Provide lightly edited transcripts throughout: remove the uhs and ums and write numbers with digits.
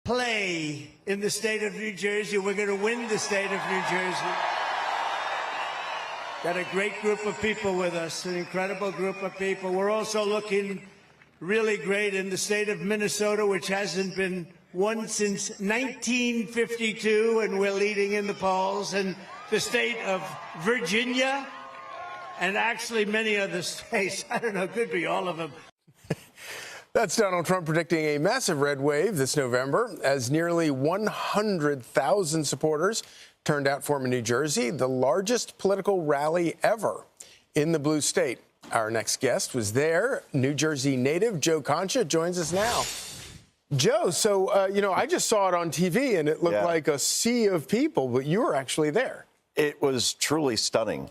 play in the state of New Jersey. We're going to win the state of New Jersey. Got a great group of people with us, an incredible group of people. We're also looking really great in the state of Minnesota, which hasn't been won since 1952, and we're leading in the polls. And the state of Virginia, and actually many other states. I don't know, could be all of them. That's Donald Trump predicting a massive red wave this November as nearly 100,000 supporters turned out for him in New Jersey, the largest political rally ever in the blue state. Our next guest was there. New Jersey native Joe Concha joins us now. Joe, so, I just saw it on TV and it looked like a sea of people, but you were actually there. It was truly stunning,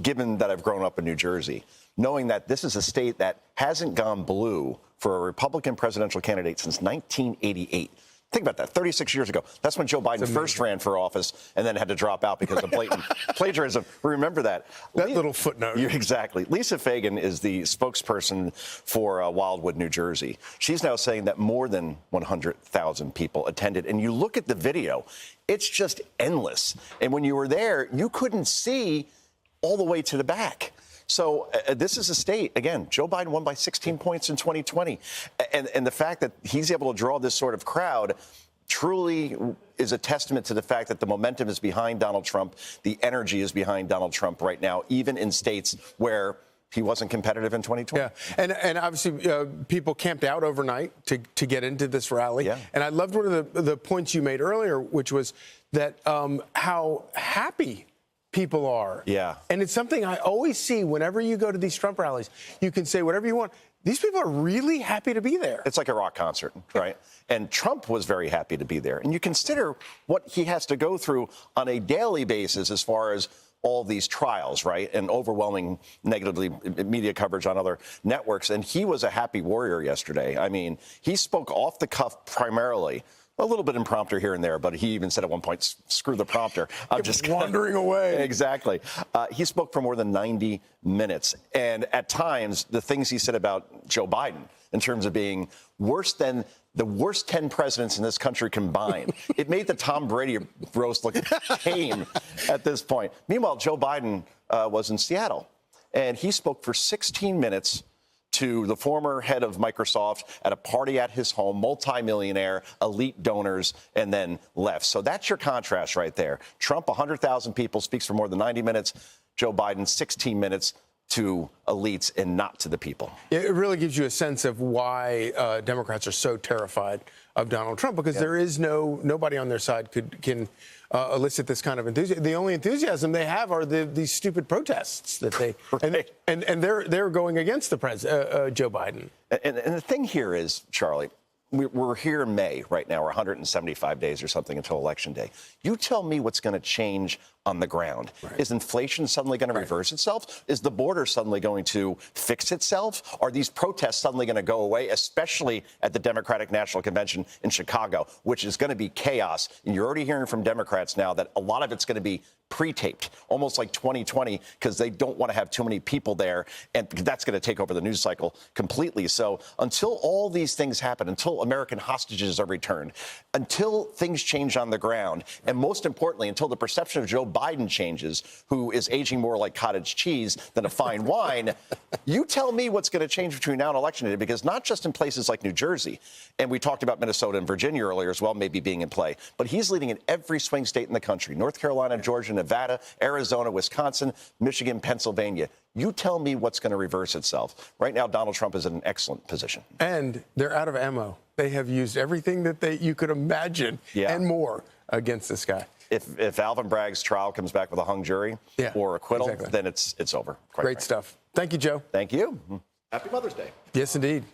given that I've grown up in New Jersey, knowing that this is a state that hasn't gone blue for a Republican presidential candidate since 1988. Think about that, 36 years ago. That's when Joe Biden first ran for office and then had to drop out because of blatant plagiarism. Remember that. That little footnote. Exactly. Lisa Fagan is the spokesperson for Wildwood, New Jersey. She's now saying that more than 100,000 people attended. And you look at the video, it's just endless. And when you were there, you couldn't see all the way to the back. So this is a state, again, Joe Biden won by 16 points in 2020. And the fact that he's able to draw this sort of crowd truly is a testament to the fact that the momentum is behind Donald Trump. The energy is behind Donald Trump right now, even in states where he wasn't competitive in 2020. Yeah, and obviously people camped out overnight to get into this rally. Yeah. And I loved one of the points you made earlier, which was that how happy people are. Yeah. And it's something I always see whenever you go to these Trump rallies. You can say whatever you want. These people are really happy to be there. It's like a rock concert, right? And Trump was very happy to be there. And you consider what he has to go through on a daily basis as far as all these trials, right? And overwhelming negatively media coverage on other networks. And he was a happy warrior yesterday. I mean, he spoke off the cuff primarily. A little bit impromptu here and there, but he even said at one point, screw the prompter. I'm just wandering away. Exactly. He spoke for more than 90 minutes. And at times, the things he said about Joe Biden in terms of being worse than the worst 10 presidents in this country combined, it made the Tom Brady roast look tame at this point. Meanwhile, Joe Biden was in Seattle, and he spoke for 16 minutes to the former head of Microsoft at a party at his home, multimillionaire, elite donors, and then left. So that's your contrast right there. Trump, 100,000 people, speaks for more than 90 minutes. Joe Biden, 16 minutes to elites and not to the people. It really gives you a sense of why Democrats are so terrified of Donald Trump, because there is nobody on their side can elicit this kind of enthusiasm. The only enthusiasm they have are these stupid protests that they and they're going against the Joe Biden. And the thing here is, Charlie, we're here in May right now, or 175 days or something until Election Day. You tell me what's going to change on the ground. Right. Is inflation suddenly going to reverse itself? Is the border suddenly going to fix itself? Are these protests suddenly going to go away, especially at the Democratic National Convention in Chicago, which is going to be chaos? And you're already hearing from Democrats now that a lot of it's going to be pre-taped, almost like 2020, because they don't want to have too many people there, and that's going to take over the news cycle completely. So until all these things happen, until American hostages are returned, until things change on the ground, and most importantly, until the perception of Joe Biden changes, who is aging more like cottage cheese than a fine wine, you tell me what's going to change between now and Election Day, because not just in places like New Jersey, and we talked about Minnesota and Virginia earlier as well, maybe being in play, but he's leading in every swing state in the country, North Carolina, Georgia, Nevada, Arizona, Wisconsin, Michigan, Pennsylvania. You tell me what's going to reverse itself. Right now, Donald Trump is in an excellent position. And they're out of ammo. They have used everything that you could imagine and more against this guy. If Alvin Bragg's trial comes back with a hung jury or acquittal, then it's over. Great stuff. Thank you, Joe. Thank you. Happy Mother's Day. Yes, indeed.